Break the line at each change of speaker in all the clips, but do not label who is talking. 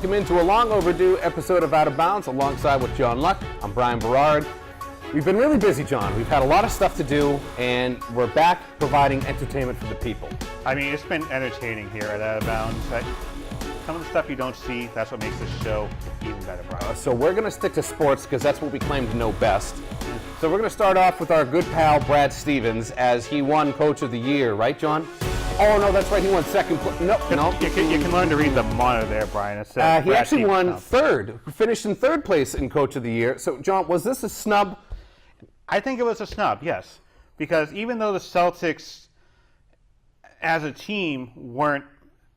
welcome into a long overdue episode of Out of Bounds alongside with John Luck. I'm Brian Berard. We've been really busy, John. We've had a lot of stuff to do, and we're back providing entertainment for the people.
I mean, it's been entertaining here at Out of Bounds. Some of the stuff you don't see, that's what makes this show even better, Brian.
So we're going to stick to sports because that's what we claim to know best. So we're going to start off with our good pal Brad Stevens, as he won Coach of the Year, right, John? Oh, no, that's right. He won second. No.
You can learn to read the monitor there, Brian. It says
he actually won
Stevens.
third, finished in third place in Coach of the Year. So, John, was this a snub?
I think it was a snub, yes. Because even though the Celtics, as a team, weren't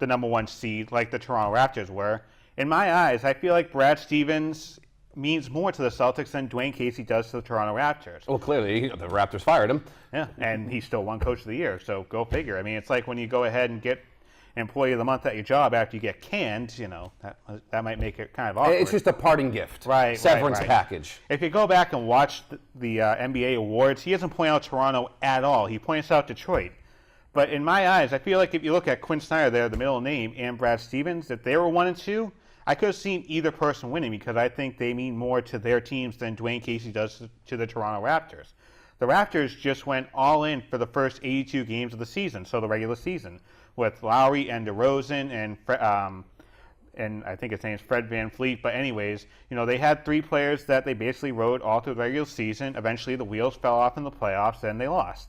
the number one seed like the Toronto Raptors were, in my eyes, I feel like Brad Stevens means more to the Celtics than Dwayne Casey does to the Toronto Raptors.
Well, clearly, the Raptors fired him.
Yeah, and he still won Coach of the Year, so go figure. I mean, it's like when you go ahead and get Employee of the Month at your job after you get canned, you know, that might make it kind of awkward.
It's just a parting gift.
Right.
Severance package.
If you go back and watch the NBA awards, he doesn't point out Toronto at all. He points out Detroit. But in my eyes, I feel like if you look at Quinn Snyder there, the middle name, and Brad Stevens, if they were 1 and 2, I could have seen either person winning because I think they mean more to their teams than Dwayne Casey does to the Toronto Raptors. The Raptors just went all in for the first 82 games of the season, so the regular season, with Lowry and DeRozan and I think his name's Fred VanVleet. But anyways, you know, they had 3 players that they basically rode all through the regular season. Eventually the wheels fell off in the playoffs and they lost.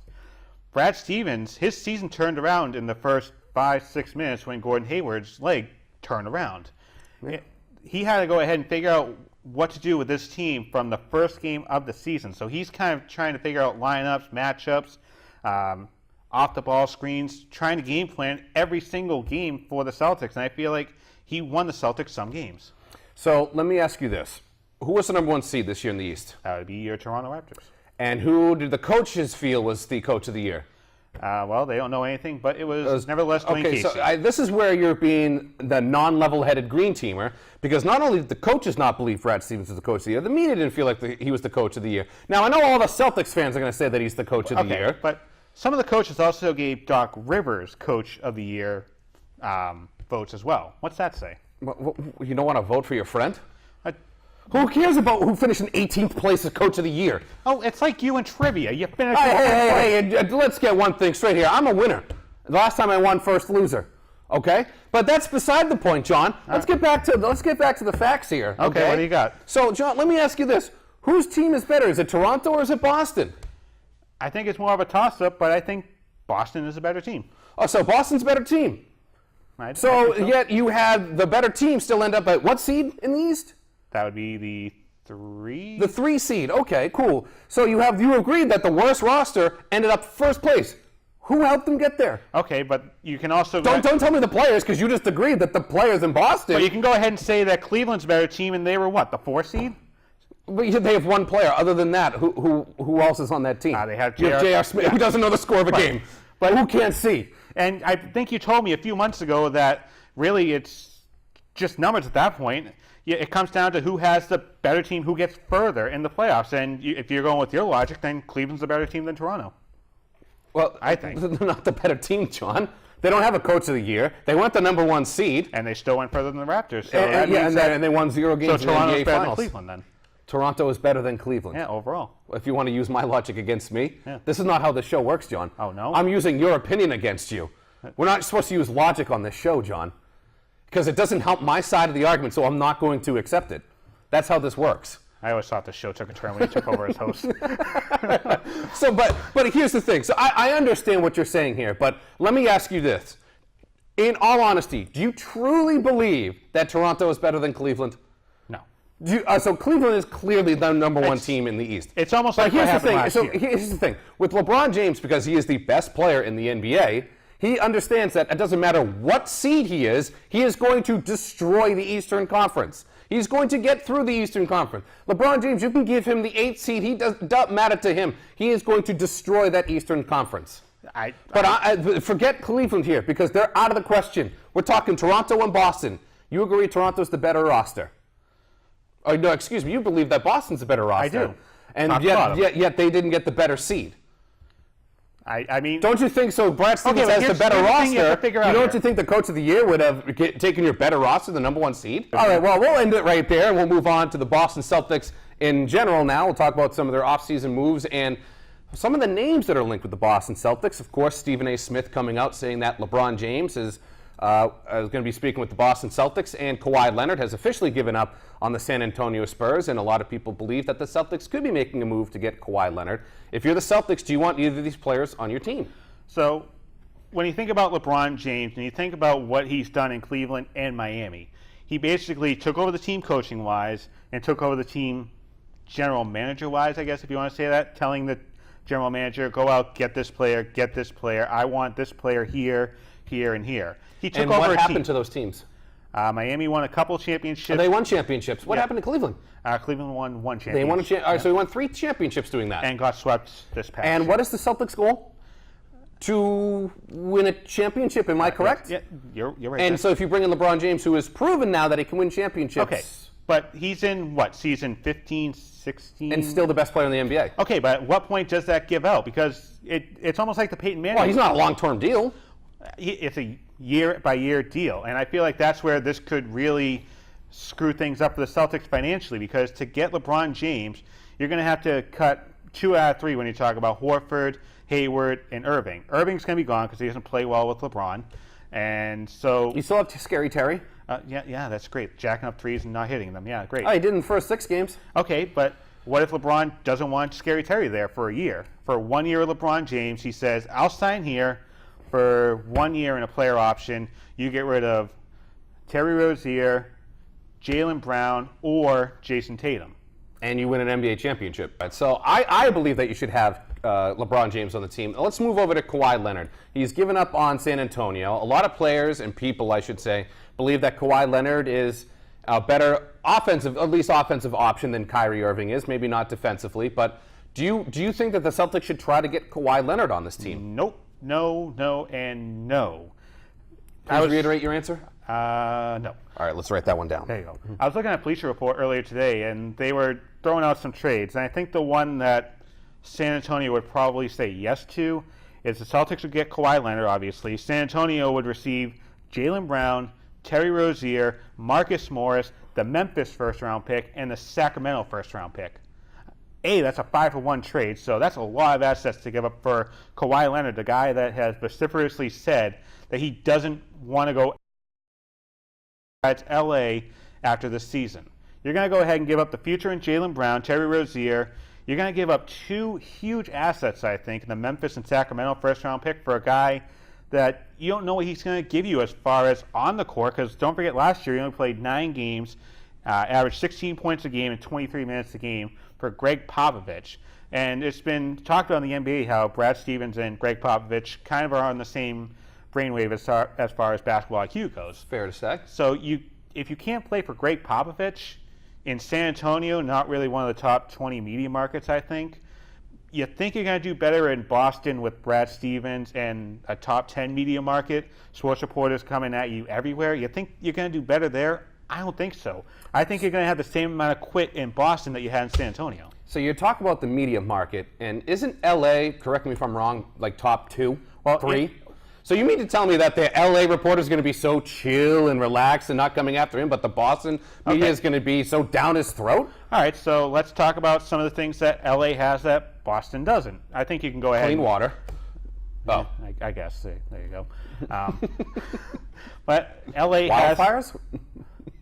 Brad Stevens, his season turned around in the first 5-6 minutes when Gordon Hayward's leg turned around. Yeah. He had to go ahead and figure out what to do with this team from the first game of the season. So he's kind of trying to figure out lineups, matchups, off-the-ball screens, trying to game plan every single game for the Celtics. And I feel like he won the Celtics some games.
So let me ask you this. Who was the number 1 seed this year in the East?
That would be your Toronto Raptors.
And who did the coaches feel was the Coach of the Year?
Well, they don't know anything, but it was nevertheless Dwayne Casey.
So this is where you're being the non-level-headed green teamer, because not only did the coaches not believe Brad Stevens was the Coach of the Year, the media didn't feel like he was the Coach of the Year. Now, I know all the Celtics fans are going to say that he's the Coach of the Year.
But some of the coaches also gave Doc Rivers Coach of the Year votes as well. What's that say?
You don't want to vote for your friend? Who cares about who finished in 18th place as Coach of the Year?
Oh, it's like you in trivia. You finished.
Hey, let's get one thing straight here. I'm a winner. The last time I won, first loser. Okay? But that's beside the point, John. Let's get back to the facts here.
Okay, what do you got?
So, John, let me ask you this. Whose team is better? Is it Toronto or is it Boston?
I think it's more of a toss-up, but I think Boston is a better team.
Oh, so Boston's a better team. Yet you had the better team still end up at what seed in the East?
That would be the 3?
The 3 seed. Okay, cool. So you agreed that the worst roster ended up first place. Who helped them get there?
Okay, but you can also...
Don't tell me the players, because you just agreed that the players in Boston...
But you can go ahead and say that Cleveland's a better team, and they were what, the 4 seed?
But they have one player. Other than that, who else is on that team?
They have
J.R. Smith, who doesn't know the score of a game. But who can't see?
And I think you told me a few months ago that really it's just numbers at that point. It comes down to who has the better team, who gets further in the playoffs. And if you're going with your logic, then Cleveland's a better team than Toronto.
Well, I think they're not the better team, John. They don't have a Coach of the Year. They went the number 1 seed,
and they still went further than the Raptors. So
and they won 0 games in the NBA
Toronto's better
Finals.
than Cleveland, then.
Toronto is better than Cleveland.
Yeah, overall.
If you want to use my logic against me, this is not how the show works, John.
Oh, no?
I'm using your opinion against you. We're not supposed to use logic on this show, John, because it doesn't help my side of the argument, so I'm not going to accept it. That's how this works.
I always thought the show took a turn when he took over as host.
But here's the thing. So I understand what you're saying here, but let me ask you this. In all honesty, do you truly believe that Toronto is better than Cleveland?
No.
So Cleveland is clearly the number 1 team in the East.
It's almost like what happened last year.
Here's the thing. With LeBron James, because he is the best player in the NBA, he understands that it doesn't matter what seed he is going to destroy the Eastern Conference. He's going to get through the Eastern Conference. LeBron James, you can give him the 8th seed. He doesn't matter to him. He is going to destroy that Eastern Conference. But forget Cleveland here, because they're out of the question. We're talking Toronto and Boston. You agree Toronto's the better roster? Oh, no, excuse me. You believe that Boston's the better roster.
I do.
And yet they didn't get the better seed.
I mean,
don't you think so? Brad Stevens has the better roster. Don't you think the coach of the year would have taken your better roster, the number 1 seed? All right, well, we'll end it right there, and we'll move on to the Boston Celtics in general now. We'll talk about some of their offseason moves and some of the names that are linked with the Boston Celtics. Of course, Stephen A. Smith coming out saying that LeBron James is going to be speaking with the Boston Celtics, and Kawhi Leonard has officially given up on the San Antonio Spurs, and a lot of people believe that the Celtics could be making a move to get Kawhi Leonard. If you're the Celtics, do you want either of these players on your team?
So when you think about LeBron James and you think about what he's done in Cleveland and Miami, he basically took over the team coaching-wise and took over the team general manager-wise, I guess, if you want to say that, telling the general manager, go out, get this player, I want this player here, here, and here. He took over
what happened to those teams?
Miami won a couple championships.
Oh, they won championships. What happened to Cleveland?
Cleveland won 1 championship.
They won all right, so he won 3 championships doing that.
And got swept this past
And
year.
what is the Celtics' goal? To win a championship, am I correct?
Yeah, you're right.
And so if you bring in LeBron James, who has proven now that he can win championships.
Okay, but he's in, what, season 15, 16?
And still the best player in the NBA.
Okay, but at what point does that give out? Because it's almost like the Peyton Manning.
Well, he's not a long-term deal.
It's a year-by-year deal, and I feel like that's where this could really screw things up for the Celtics financially, because to get LeBron James, you're going to have to cut 2 out of 3 when you talk about Horford, Hayward, and Irving. Irving's going to be gone because he doesn't play well with LeBron, and so...
You still have Scary Terry?
Yeah, that's great. Jacking up threes and not hitting them. Yeah, great.
Oh, he did in the first 6 games.
Okay, but what if LeBron doesn't want Scary Terry there for a year? For 1 year with LeBron James, he says, I'll sign here for 1 year in a player option. You get rid of Terry Rozier, Jaylen Brown, or Jason Tatum.
And you win an NBA championship. So I believe that you should have LeBron James on the team. Let's move over to Kawhi Leonard. He's given up on San Antonio. A lot of players and people, I should say, believe that Kawhi Leonard is a better offensive, at least offensive option than Kyrie Irving is. Maybe not defensively, but do you think that the Celtics should try to get Kawhi Leonard on this team?
Nope. No, and no.
Please reiterate your answer.
No.
All right, let's write that one down.
There you go. I was looking at Bleacher Report earlier today, and they were throwing out some trades. And I think the one that San Antonio would probably say yes to is the Celtics would get Kawhi Leonard, obviously. San Antonio would receive Jaylen Brown, Terry Rozier, Marcus Morris, the Memphis first-round pick, and the Sacramento first-round pick. That's a 5-for-1 trade, so that's a lot of assets to give up for Kawhi Leonard, the guy that has vociferously said that he doesn't want to go to LA after this season. You're going to go ahead and give up the future in Jaylen Brown, Terry Rozier. You're going to give up 2 huge assets, I think, in the Memphis and Sacramento first-round pick for a guy that you don't know what he's going to give you as far as on the court, because don't forget last year he only played 9 games, averaged 16 points a game and 23 minutes a game for Greg Popovich. And it's been talked about in the NBA how Brad Stevens and Greg Popovich kind of are on the same brainwave as far as basketball IQ goes.
Fair to say.
So if you can't play for Greg Popovich in San Antonio, not really one of the top 20 media markets, I think, you think you're going to do better in Boston with Brad Stevens and a top 10 media market, sports reporters coming at you everywhere. You think you're going to do better there? I don't think so. I think you're going to have the same amount of quit in Boston that you had in San Antonio.
So you talk about the media market, and isn't LA, correct me if I'm wrong, like top 2, 3? So you mean to tell me that the LA reporter is going to be so chill and relaxed and not coming after him, but the Boston media is going to be so down his throat?
All right, so let's talk about some of the things that LA has that Boston doesn't. I think you can go ahead.
Clean water.
Oh, I guess. There you go. But LA has
wildfires?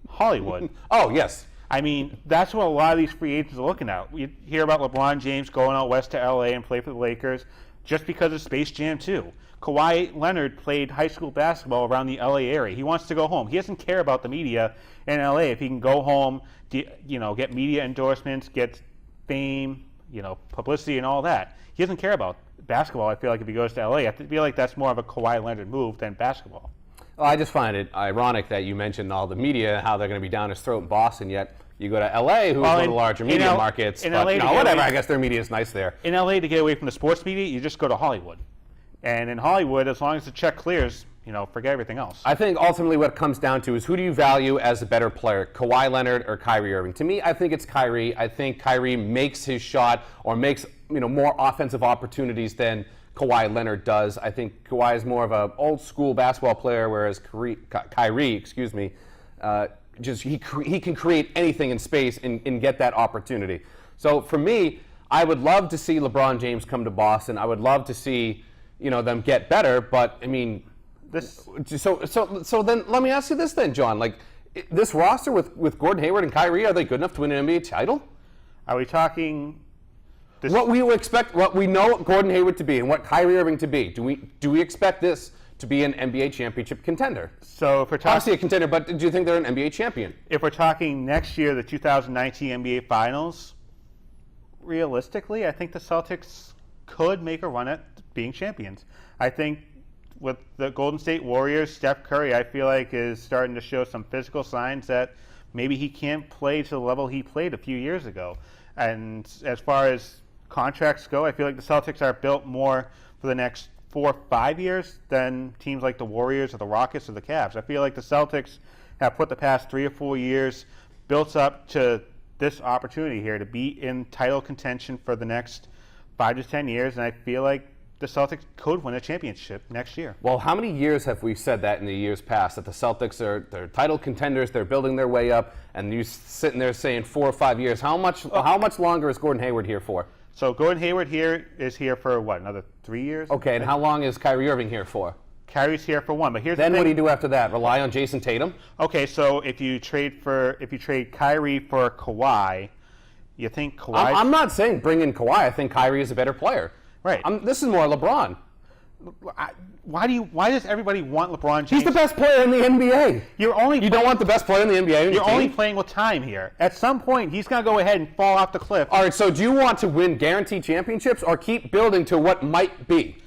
Hollywood.
Oh, yes.
I mean, that's what a lot of these free agents are looking at. We hear about LeBron James going out west to LA and play for the Lakers just because of Space Jam 2. Kawhi Leonard played high school basketball around the LA area. He wants to go home. He doesn't care about the media in LA. If he can go home, get media endorsements, get fame, publicity and all that. He doesn't care about basketball, I feel like, if he goes to LA. I feel like that's more of a Kawhi Leonard move than basketball.
Well, I just find it ironic that you mentioned all the media, how they're going to be down his throat in Boston, yet you go to LA, who's one of the larger media markets. Whatever, I guess their media is nice there.
In LA, to get away from the sports media, you just go to Hollywood. And in Hollywood, as long as the check clears, forget everything else.
I think ultimately what it comes down to is who do you value as a better player, Kawhi Leonard or Kyrie Irving? To me, I think it's Kyrie. I think Kyrie makes his shot or makes more offensive opportunities than Kawhi Leonard does. I think Kawhi is more of an old school basketball player, whereas Kyrie, he can create anything in space and get that opportunity. So for me, I would love to see LeBron James come to Boston. I would love to see them get better. But I mean, so then let me ask you this then, John. Like this roster with Gordon Hayward and Kyrie, are they good enough to win an NBA title?
Are we talking?
What we would expect, what we know Gordon Hayward to be, and what Kyrie Irving to be. Do we expect this to be an NBA championship contender?
So if we're talking,
obviously a contender, but do you think they're an NBA champion?
If we're talking next year, the 2019 NBA Finals, realistically, I think the Celtics could make a run at being champions. I think with the Golden State Warriors, Steph Curry, I feel like is starting to show some physical signs that maybe he can't play to the level he played a few years ago. And as far as contracts go, I feel like the Celtics are built more for the next 4 or 5 years than teams like the Warriors or the Rockets or the Cavs. I feel like the Celtics have put the past 3 or 4 years built up to this opportunity here to be in title contention for the next 5 to 10 years, and I feel like the Celtics could win a championship next year.
Well, how many years have we said that in the years past, that the Celtics they're title contenders, they're building their way up, and you sitting there saying 4 or 5 years? How much longer is Gordon Hayward here for?
So Gordon Hayward is here for what, another 3 years?
Okay, and how long is Kyrie Irving here for?
Kyrie's here for 1, but here's the thing.
Then what do you do after that? Rely on Jason Tatum?
Okay, so if you trade Kyrie for Kawhi, you think Kawhi?
I'm not saying bring in Kawhi. I think Kyrie is a better player.
Right.
This is more LeBron.
Why does everybody want LeBron James?
He's the best player in the NBA. You don't want the best player in the NBA.
You're only playing with time here. At some point, he's going to go ahead and fall off the cliff.
All right, so do you want to win guaranteed championships or keep building to what might be?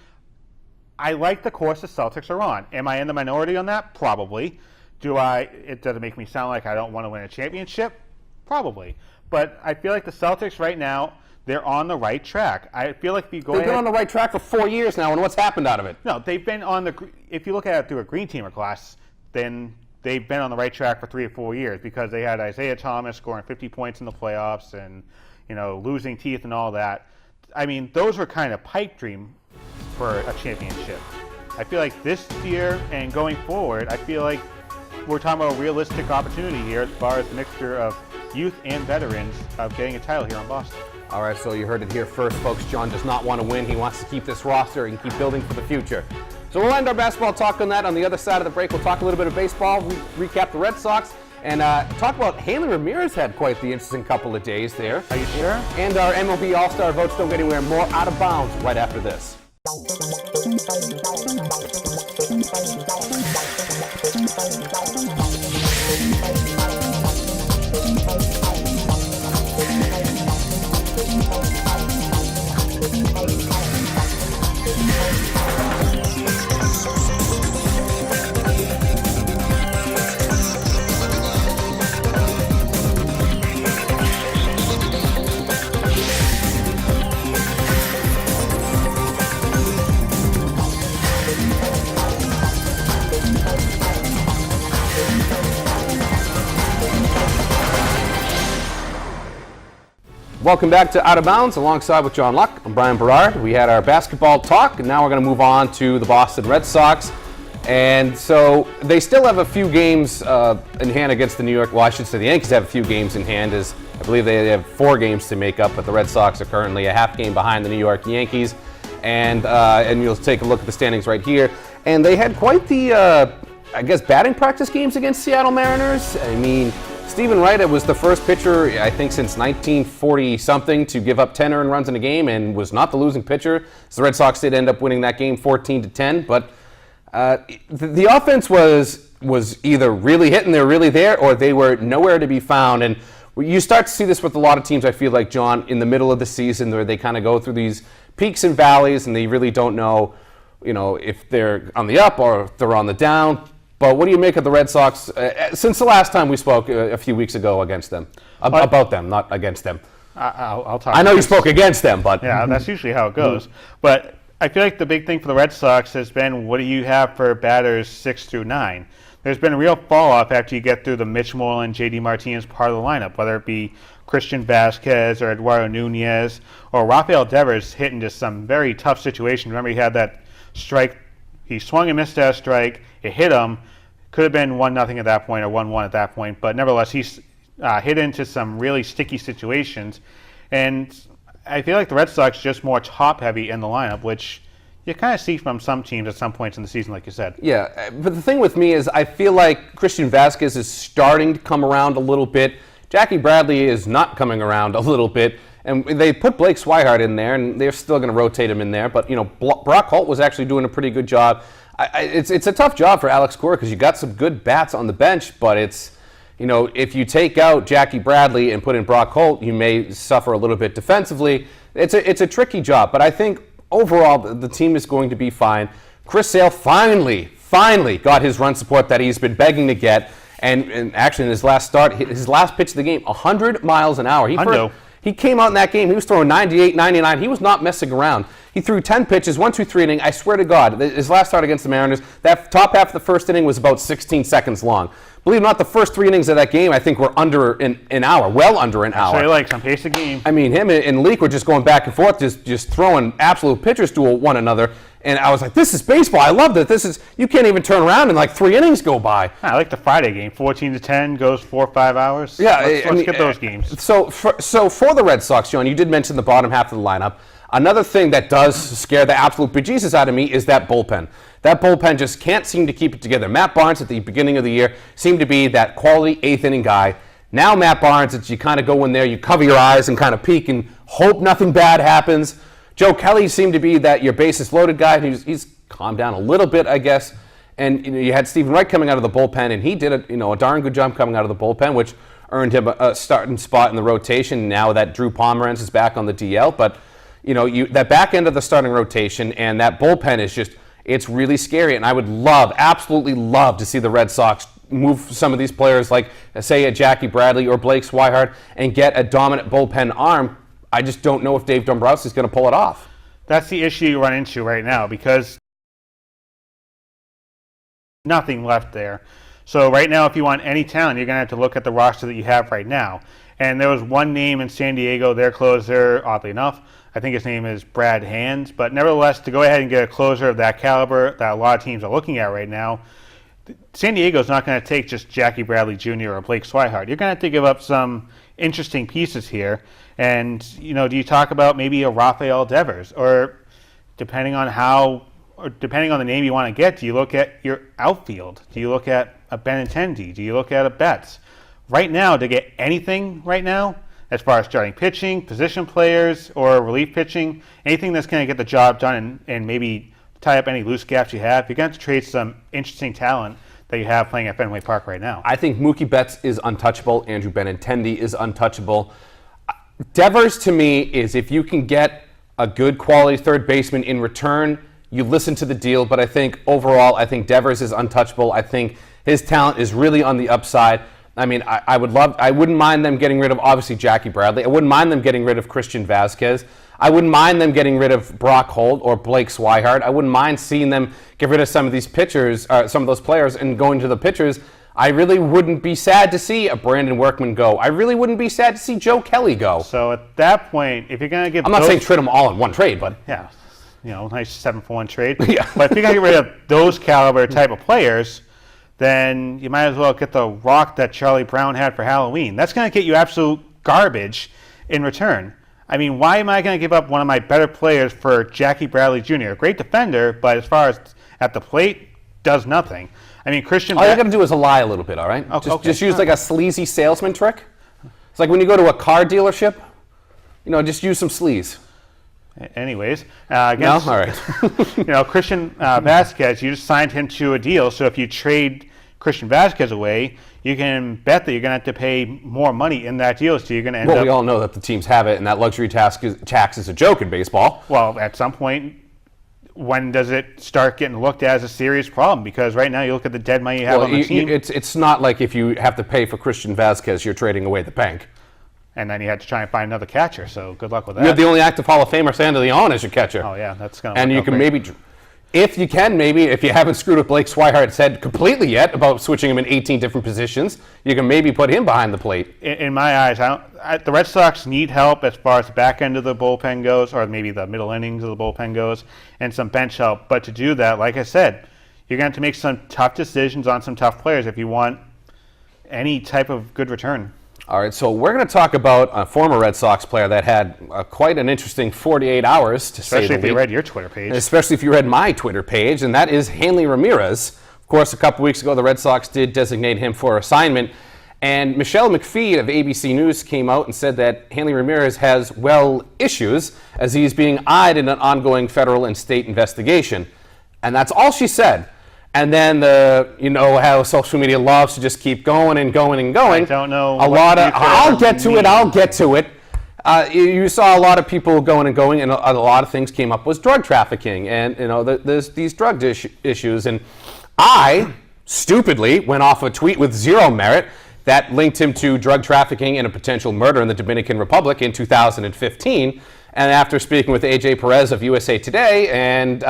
I like the course the Celtics are on. Am I in the minority on that? Probably. It doesn't make me sound like I don't want to win a championship? Probably. But I feel like the Celtics right now, they're on the right track. I feel like if you go
They've been on the right track for 4 years now, and what's happened out of it?
No, they've been on if you look at it through a green teamer class, then they've been on the right track for 3 or 4 years because they had Isaiah Thomas scoring 50 points in the playoffs and, losing teeth and all that. I mean, those were kind of pipe dream for a championship. I feel like this year and going forward, I feel like we're talking about a realistic opportunity here as far as the mixture of youth and veterans of getting a title here in Boston.
All right, so you heard it here first, folks. John does not want to win. He wants to keep this roster and keep building for the future. So we'll end our basketball talk on that. On the other side of the break, we'll talk a little bit of baseball, recap the Red Sox, and talk about Hanley Ramirez had quite the interesting couple of days there.
Are you sure?
And our MLB All Star votes don't get anywhere. More Out of Bounds right after this. Welcome back to Out of Bounds, alongside with John Luck. I'm Brian Berard. We had our basketball talk, and now we're going to move on to the Boston Red Sox. And so they still have a few games in hand against the New York. Well, I should say the Yankees have a few games in hand, as I believe they have 4 games to make up, but the Red Sox are currently a half game behind the New York Yankees. And you'll take a look at the standings right here. And they had quite the, batting practice games against Seattle Mariners. I mean, Stephen Wright was the first pitcher, I think, since 1940-something to give up 10 earned runs in a game and was not the losing pitcher. So the Red Sox did end up winning that game 14-10. But the offense was either really hitting, they're really there, or they were nowhere to be found. And you start to see this with a lot of teams, I feel like, John, in the middle of the season, where they kind of go through these peaks and valleys, and they really don't know, if they're on the up or if they're on the down. But what do you make of the Red Sox since the last time we spoke a few weeks ago against them? About them, not against them.
I'll talk.
I know you spoke against them, but...
Yeah, that's usually how it goes. But I feel like the big thing for the Red Sox has been, what do you have for batters 6 through 9? there's been a real fall-off after you get through the Mitch Moreland, J.D. Martinez part of the lineup, whether it be Christian Vasquez or Eduardo Nunez or Rafael Devers hit into some very tough situations. Remember, he had that strike. He swung and missed that strike. It hit him. Could have been 1-0 at that point or 1-1 at that point. But nevertheless, he's hit into some really sticky situations. And I feel like the Red Sox just more top-heavy in the lineup, which you kind of see from some teams at some points in the season, like you said.
Yeah, but the thing with me is I feel like Christian Vasquez is starting to come around a little bit. Jackie Bradley is not coming around a little bit. And they put Blake Swihart in there, and they're still going to rotate him in there. But, Brock Holt was actually doing a pretty good job. It's a tough job for Alex Cora because you got some good bats on the bench, but it's, if you take out Jackie Bradley and put in Brock Holt, you may suffer a little bit defensively. It's a tricky job, but I think overall the team is going to be fine. Chris Sale finally got his run support that he's been begging to get, and actually in his last start, his last pitch of the game, 100 miles an hour. He came out in that game, he was throwing 98, 99. He was not messing around. He threw 10 pitches, 1, 2, 3 inning. I swear to God, his last start against the Mariners, that top half of the first inning was about 16 seconds long. Believe it or not, the first 3 innings of that game, I think, were under an hour, well under an hour.
So he likes some pace of game.
I mean, him and Leak were just going back and forth, just throwing absolute pitchers to one another. And I was like, this is baseball. I love this. You can't even turn around and 3 innings go by.
I like the Friday game. 14-10 goes 4 or 5 hours.
Yeah,
let's get those games.
So for the Red Sox, John, you did mention the bottom half of the lineup. Another thing that does scare the absolute bejesus out of me is that bullpen. That bullpen just can't seem to keep it together. Matt Barnes at the beginning of the year seemed to be that quality 8th inning guy. Now Matt Barnes, it's you kind of go in there, you cover your eyes and kind of peek and hope nothing bad happens. Joe Kelly seemed to be that your bases loaded guy. He's calmed down a little bit, I guess. And you had Stephen Wright coming out of the bullpen, and he did a darn good job coming out of the bullpen, which earned him a starting spot in the rotation. Now that Drew Pomeranz is back on the DL, but that back end of the starting rotation and that bullpen is it's really scary. And I would absolutely love to see the Red Sox move some of these players, like say a Jackie Bradley or Blake Swihart, and get a dominant bullpen arm. I just don't know if Dave Dombrowski's going to pull it off.
That's the issue you run into right now because nothing left there. So right now, if you want any talent, you're going to have to look at the roster that you have right now. And there was one name in San Diego, their closer, oddly enough. I think his name is Brad Hands. But nevertheless, to go ahead and get a closer of that caliber that a lot of teams are looking at right now, San Diego's not going to take just Jackie Bradley Jr. or Blake Swihart. You're going to have to give up some interesting pieces here. And, do you talk about maybe a Rafael Devers? Or depending on the name you want to get, do you look at your outfield? Do you look at a Benintendi? Do you look at a Betts? Right now, to get anything right now, as far as starting pitching, position players, or relief pitching, anything that's going to get the job done and maybe tie up any loose gaps you have, you're going to have to trade some interesting talent that you have playing at Fenway Park right now.
I think Mookie Betts is untouchable. Andrew Benintendi is untouchable. Devers, to me, is if you can get a good quality third baseman in return, you listen to the deal. But I think overall, I think Devers is untouchable. I think his talent is really on the upside. I mean, I wouldn't mind them getting rid of, obviously, Jackie Bradley. I wouldn't mind them getting rid of Christian Vasquez. I wouldn't mind them getting rid of Brock Holt or Blake Swihart. I wouldn't mind seeing them get rid of some of these pitchers, some of those players, and going to the pitchers. I really wouldn't be sad to see a Brandon Workman go. I really wouldn't be sad to see Joe Kelly go.
So at that point, if you're going to give
I'm not saying trade them all in one trade, but...
Yeah, nice 7-for-1 trade.
Yeah.
But if you're going to get rid of those caliber type of players, then you might as well get the rock that Charlie Brown had for Halloween. That's going to get you absolute garbage in return. I mean, why am I going to give up one of my better players for Jackie Bradley Jr.? A great defender, but as far as at the plate, does nothing. I mean, Christian...
All you got to do is lie a little bit, all right?
Okay.
Just use like a sleazy salesman trick. It's like when you go to a car dealership, just use some sleaze.
Anyways,
no? All right.
Christian Vasquez, you just signed him to a deal, so if you trade Christian Vasquez away, you can bet that you're going to have to pay more money in that deal, so you're going to end up...
Well, we all know that the teams have it, and that luxury tax is a joke in baseball.
Well, at some point, when does it start getting looked at as a serious problem? Because right now, you look at the dead money you have on the team.
It's not like if you have to pay for Christian Vasquez, you're trading away the bank.
And then you had to try and find another catcher, so good luck with that.
You have the only active Hall of Famer, Sandy Leon, as your catcher.
Oh, yeah, that's going to
And you can maybe... if you can, maybe if you haven't screwed with Blake Swihart's head completely yet about switching him in 18 different positions, you can maybe put him behind the plate.
In my eyes, the Red Sox need help as far as the back end of the bullpen goes, or maybe the middle innings of the bullpen goes, and some bench help. But to do that, like I said, you're going to have to make some tough decisions on some tough players if you want any type of good return.
All right, so we're going to talk about a former Red Sox player that had quite an interesting 48 hours, to say the least.
Especially if you read your Twitter page.
Especially if you read my Twitter page, and that is Hanley Ramirez. Of course, a couple weeks ago, the Red Sox did designate him for assignment, and Michelle McPhee of ABC News came out and said that Hanley Ramirez has, well, issues, as he's being eyed in an ongoing federal and state investigation. And that's all she said. And then you know how social media loves to just keep going and going and going.
I don't know.
I'll get to it. You saw a lot of people going and going, and a lot of things came up was drug trafficking, and you know there's these drug issues. And I stupidly went off a tweet with zero merit that linked him to drug trafficking and a potential murder in the Dominican Republic in 2015. And after speaking with AJ Perez of USA Today and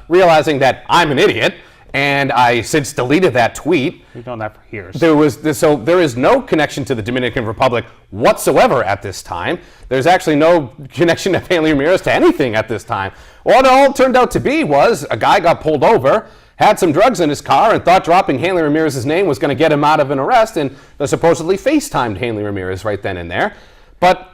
realizing that I'm an idiot, and I since deleted that tweet.
We've done that for years.
There is no connection to the Dominican Republic whatsoever at this time. There's actually no connection of Hanley Ramirez to anything at this time. What it all turned out to be was a guy got pulled over, had some drugs in his car, and thought dropping Hanley Ramirez's name was going to get him out of an arrest, and they supposedly FaceTimed Hanley Ramirez right then and there. But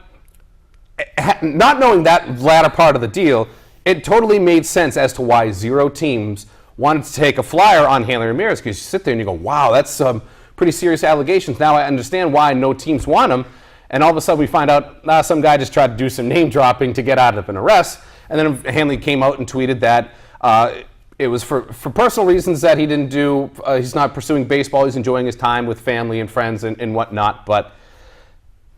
not knowing that latter part of the deal, it totally made sense as to why zero teams wanted to take a flyer on Hanley Ramirez, because you sit there and you go, wow, that's some pretty serious allegations. Now I understand why no teams want him. And all of a sudden we find out some guy just tried to do some name dropping to get out of an arrest. And then Hanley came out and tweeted that it was for personal reasons that he didn't do, he's not pursuing baseball, he's enjoying his time with family and friends and whatnot. But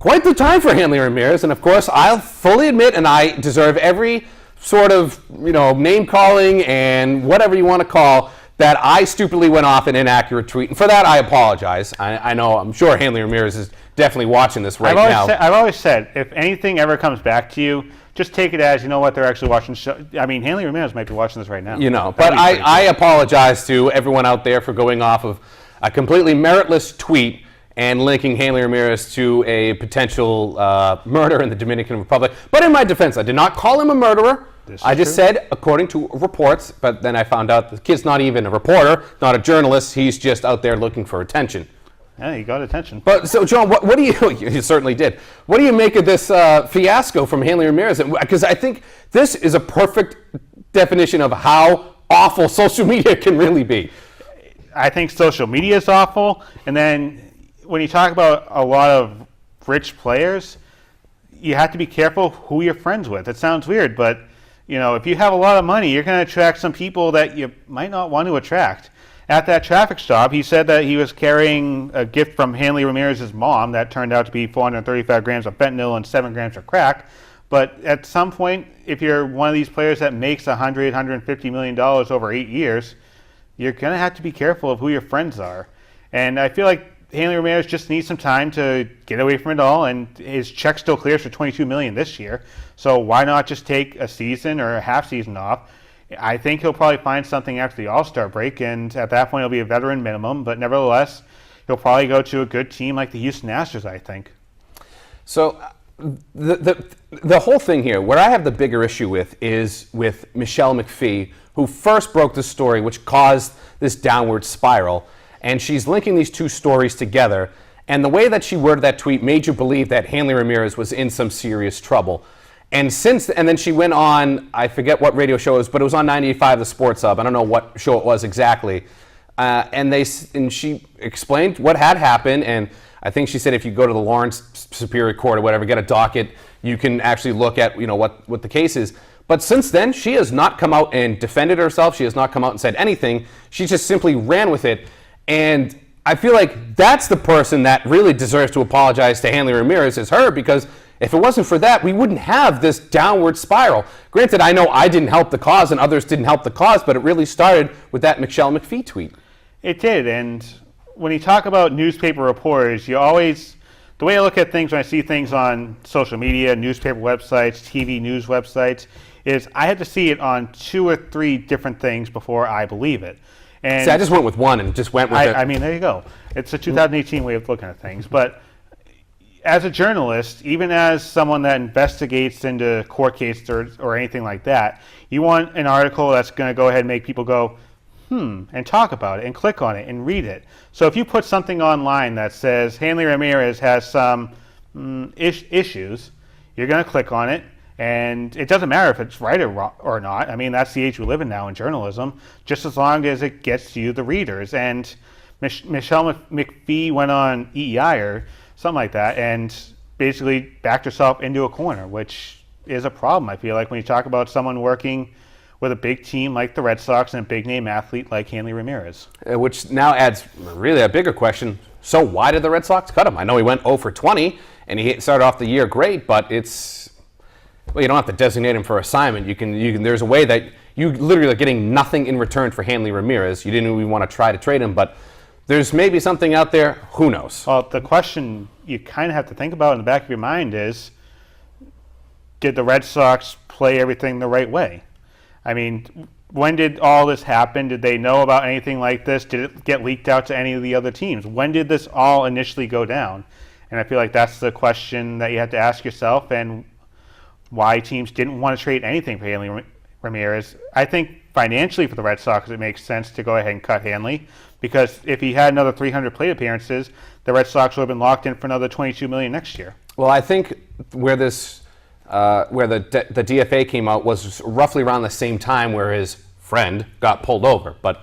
quite the time for Hanley Ramirez. And of course, I'll fully admit, and I deserve every sort of, name calling and whatever you want to call, that I stupidly went off an inaccurate tweet. And for that, I apologize. I know, I'm sure Hanley Ramirez is definitely watching this right now.
I've always said, if anything ever comes back to you, just take it as, you know what, they're actually watching. I mean, Hanley Ramirez might be watching this right now.
But I apologize to everyone out there for going off of a completely meritless tweet and linking Hanley Ramirez to a potential murder in the Dominican Republic. But in my defense, I did not call him a murderer. I just said, according to reports, but then I found out the kid's not even a reporter, not a journalist. He's just out there looking for attention.
Yeah, he got attention.
But so, John, what do you certainly did. What do you make of this fiasco from Hanley Ramirez? Because I think this is a perfect definition of how awful social media can really be.
I think social media is awful. And then when you talk about a lot of rich players, you have to be careful who you're friends with. It sounds weird, but if you have a lot of money, you're going to attract some people that you might not want to attract. At that traffic stop, he said that he was carrying a gift from Hanley Ramirez's mom that turned out to be 435 grams of fentanyl and 7 grams of crack. But at some point, if you're one of these players that makes $150 million over 8 years, you're going to have to be careful of who your friends are. And I feel like Hanley Ramirez just needs some time to get away from it all, and his check still clears for $22 million this year. So why not just take a season or a half season off? I think he'll probably find something after the All Star break, and at that point he'll be a veteran minimum. But nevertheless, he'll probably go to a good team like the Houston Astros, I think.
So the whole thing here, what I have the bigger issue with is with Michelle McPhee, who first broke the story, which caused this downward spiral. And she's linking these two stories together. And the way that she worded that tweet made you believe that Hanley Ramirez was in some serious trouble. And then she went on, I forget what radio show it was, but it was on 98.5 The Sports Hub. I don't know what show it was exactly. And she explained what had happened. And I think she said if you go to the Lawrence Superior Court or whatever, get a docket, you can actually look at what the case is. But since then, she has not come out and defended herself. She has not come out and said anything. She just simply ran with it. And I feel like that's the person that really deserves to apologize to Hanley Ramirez, is her, because if it wasn't for that, we wouldn't have this downward spiral. Granted, I know I didn't help the cause and others didn't help the cause, but it really started with that Michelle McPhee tweet.
It did, and when you talk about newspaper reporters, the way I look at things when I see things on social media, newspaper websites, TV news websites, is I had to see it on 2 or 3 different things before I believe it. And
See, I just went with one and just went with it.
I mean, there you go. It's a 2018 way of looking at things. But as a journalist, even as someone that investigates into court cases or anything like that, you want an article that's going to go ahead and make people go, and talk about it and click on it and read it. So if you put something online that says Hanley Ramirez has some issues, you're going to click on it, and it doesn't matter if it's right or not. I mean, that's the age we live in now in journalism, just as long as it gets you the readers. And Michelle McPhee went on EEI or something like that and basically backed herself into a corner, which is a problem, I feel like, when you talk about someone working with a big team like the Red Sox and a big-name athlete like Hanley Ramirez.
Which now adds really a bigger question. So why did the Red Sox cut him? I know he went 0 for 20, and he started off the year great, but it's, well, you don't have to designate him for assignment. You can. There's a way that you literally are getting nothing in return for Hanley Ramirez. You didn't even want to try to trade him, but there's maybe something out there. Who knows?
Well, the question you kind of have to think about in the back of your mind is, did the Red Sox play everything the right way? I mean, when did all this happen? Did they know about anything like this? Did it get leaked out to any of the other teams? When did this all initially go down? And I feel like that's the question that you have to ask yourself, and why teams didn't want to trade anything for Hanley Ramirez. I think financially for the Red Sox, it makes sense to go ahead and cut Hanley, because if he had another 300 plate appearances, the Red Sox would have been locked in for another $22 million next year.
Well, I think where the DFA came out was roughly around the same time where his friend got pulled over. But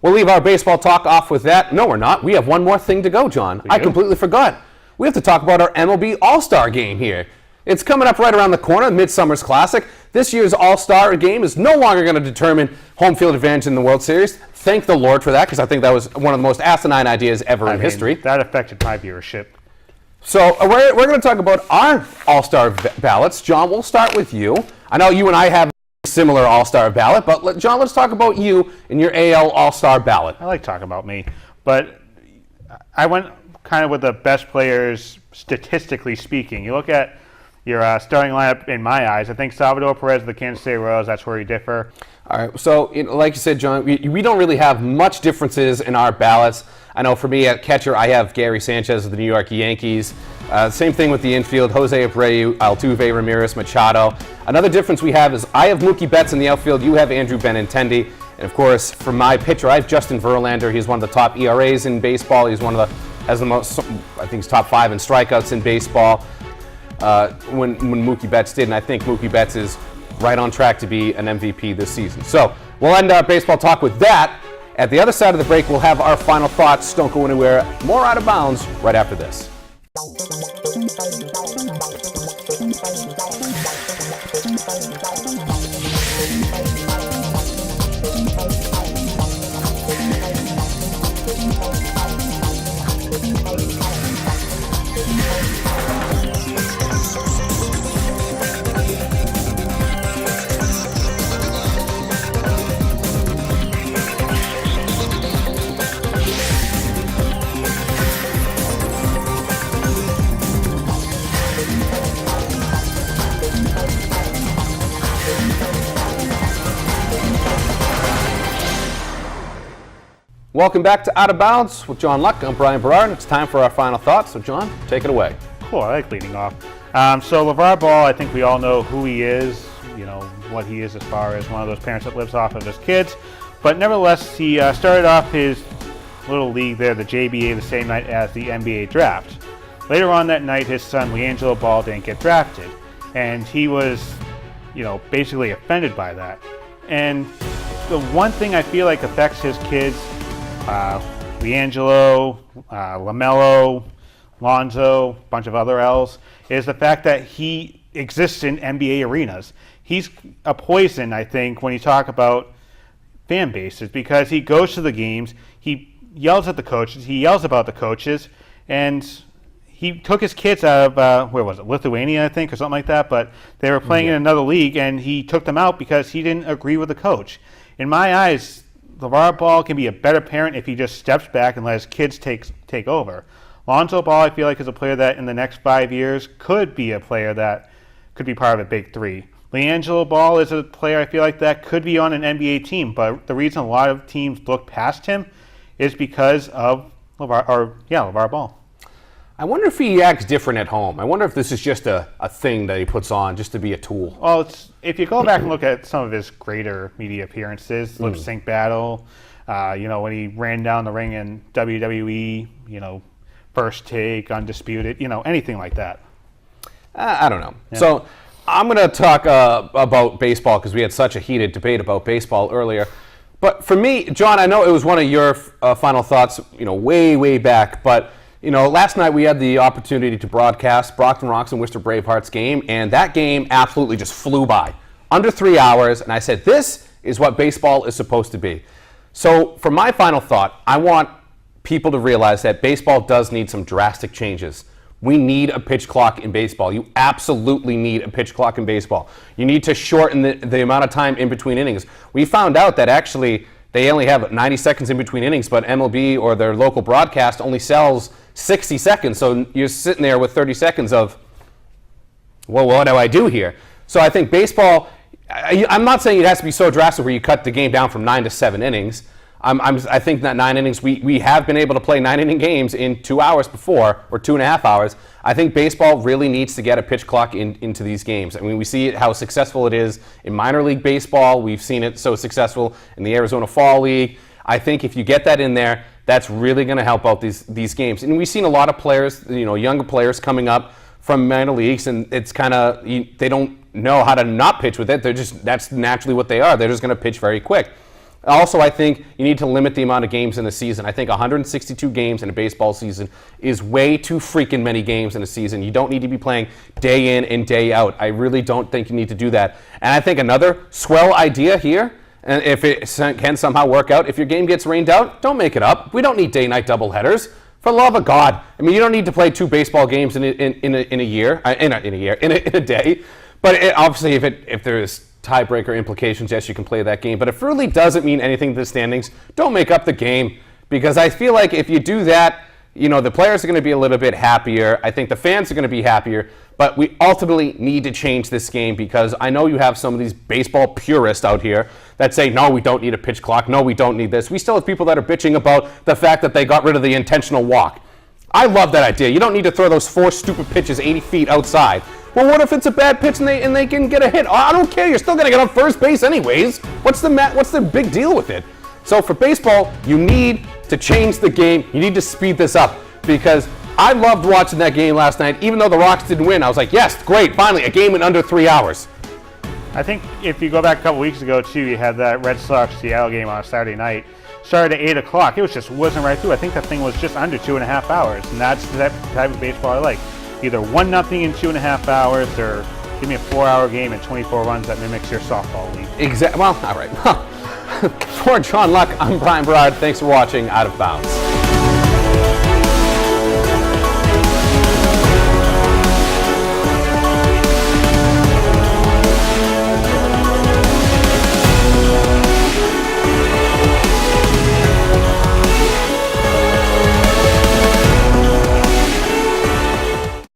we'll leave our baseball talk off with that. No, we're not. We have one more thing to go, John. I completely forgot. We have to talk about our MLB All Star game here. It's coming up right around the corner, Midsummer's Classic. This year's All Star game is no longer going to determine home field advantage in the World Series. Thank the Lord for that, because I think that was one of the most asinine ideas ever in history.
That affected my viewership.
So we're going to talk about our All-Star ballots. John, we'll start with you. I know you and I have a similar All-Star ballot, but John, let's talk about you and your AL All-Star ballot.
I like talking about me, but I went kind of with the best players statistically speaking. You look at your starting lineup, in my eyes, I think Salvador Perez of the Kansas City Royals, that's where you differ.
All right, so like you said, John, we don't really have much differences in our ballots. I know for me at catcher, I have Gary Sanchez of the New York Yankees. Same thing with the infield, Jose Abreu, Altuve, Ramirez, Machado. Another difference we have is I have Mookie Betts in the outfield, you have Andrew Benintendi. And of course, for my pitcher, I have Justin Verlander. He's one of the top ERAs in baseball. He's has the most, I think he's top 5 in strikeouts in baseball. When Mookie Betts did, and I think Mookie Betts is right on track to be an MVP this season. So we'll end our baseball talk with that. At the other side of the break, we'll have our final thoughts. Don't go anywhere. More Out of Bounds right after this. Welcome back to Out of Bounds with John Luck. I'm Brian Berard, and it's time for our final thoughts. So, John, take it away.
Cool, I like leading off. So LeVar Ball, I think we all know who he is, what he is as far as one of those parents that lives off of his kids. But nevertheless, he started off his little league there, the JBA, the same night as the NBA draft. Later on that night, his son, LeAngelo Ball, didn't get drafted. And he was, basically offended by that. And the one thing I feel like affects his kids, LeAngelo, LaMelo, Lonzo, a bunch of other L's, is the fact that he exists in NBA arenas. He's a poison, I think, when you talk about fan bases, because he goes to the games, he yells at the coaches, he yells about the coaches, and he took his kids out of, Lithuania, I think, or something like that, but they were playing in another league, and he took them out because he didn't agree with the coach. In my eyes, LeVar Ball can be a better parent if he just steps back and let his kids take over. Lonzo Ball, I feel like, is a player that in the next 5 years could be a player that could be part of a big three. LiAngelo Ball is a player I feel like that could be on an NBA team, but the reason a lot of teams look past him is because of LeVar Ball.
I wonder if he acts different at home. I wonder if this is just a thing that he puts on just to be a tool.
Well, if you go back and look at some of his greater media appearances, lip sync battle, when he ran down the ring in WWE, First Take, Undisputed, anything like that.
I don't know.
Yeah.
So I'm going to talk about baseball because we had such a heated debate about baseball earlier. But for me, John, I know it was one of your final thoughts, way back, but last night we had the opportunity to broadcast Brockton Rox and Worcester Bravehearts game, and that game absolutely just flew by. Under 3 hours, and I said, this is what baseball is supposed to be. So for my final thought, I want people to realize that baseball does need some drastic changes. We need a pitch clock in baseball. You absolutely need a pitch clock in baseball. You need to shorten the amount of time in between innings. We found out that actually they only have 90 seconds in between innings, but MLB or their local broadcast only sells 60 seconds. So you're sitting there with 30 seconds of, well, what do I do here? So I think baseball, I'm not saying it has to be so drastic where you cut the game down from 9 to 7 innings. I think that 9 innings, we have been able to play 9-inning games in 2 hours before, or 2.5 hours. I think baseball really needs to get a pitch clock into these games. I mean, we see how successful it is in minor league baseball. We've seen it so successful in the Arizona Fall League. I think if you get that in there, that's really going to help out these games. And we've seen a lot of players, younger players coming up from minor leagues, and it's kind of, they don't know how to not pitch with it. That's naturally what they are. They're just going to pitch very quick. Also, I think you need to limit the amount of games in the season. I think 162 games in a baseball season is way too freaking many games in a season. You don't need to be playing day in and day out. I really don't think you need to do that. And I think another swell idea here, and if it can somehow work out, if your game gets rained out, don't make it up. We don't need day-night doubleheaders. For the love of God. I mean, you don't need to play 2 baseball games in a day. But obviously, if there's tiebreaker implications, yes, you can play that game. But if it really doesn't mean anything to the standings, don't make up the game. Because I feel like if you do that, the players are going to be a little bit happier. I think the fans are going to be happier. But we ultimately need to change this game because I know you have some of these baseball purists out here that say, no, we don't need a pitch clock. No, we don't need this. We still have people that are bitching about the fact that they got rid of the intentional walk. I love that idea. You don't need to throw those 4 stupid pitches 80 feet outside. Well, what if it's a bad pitch and they can get a hit? Oh, I don't care. You're still going to get on first base anyways. What's the big deal with it? So for baseball, you need to change the game. You need to speed this up because I loved watching that game last night. Even though the Rocks didn't win, I was like, yes, great. Finally, a game in under 3 hours.
I think if you go back a couple weeks ago, too, you had that Red Sox-Seattle game on a Saturday night. Started at 8 o'clock. It wasn't right through. I think that thing was just under 2.5 hours, and that's the type of baseball I like. Either 1-0 in 2.5 hours, or give me a 4-hour game and 24 runs that mimics your softball league.
Exactly. Well, all right. For John Luck, I'm Brian Berard. Thanks for watching Out of Bounds.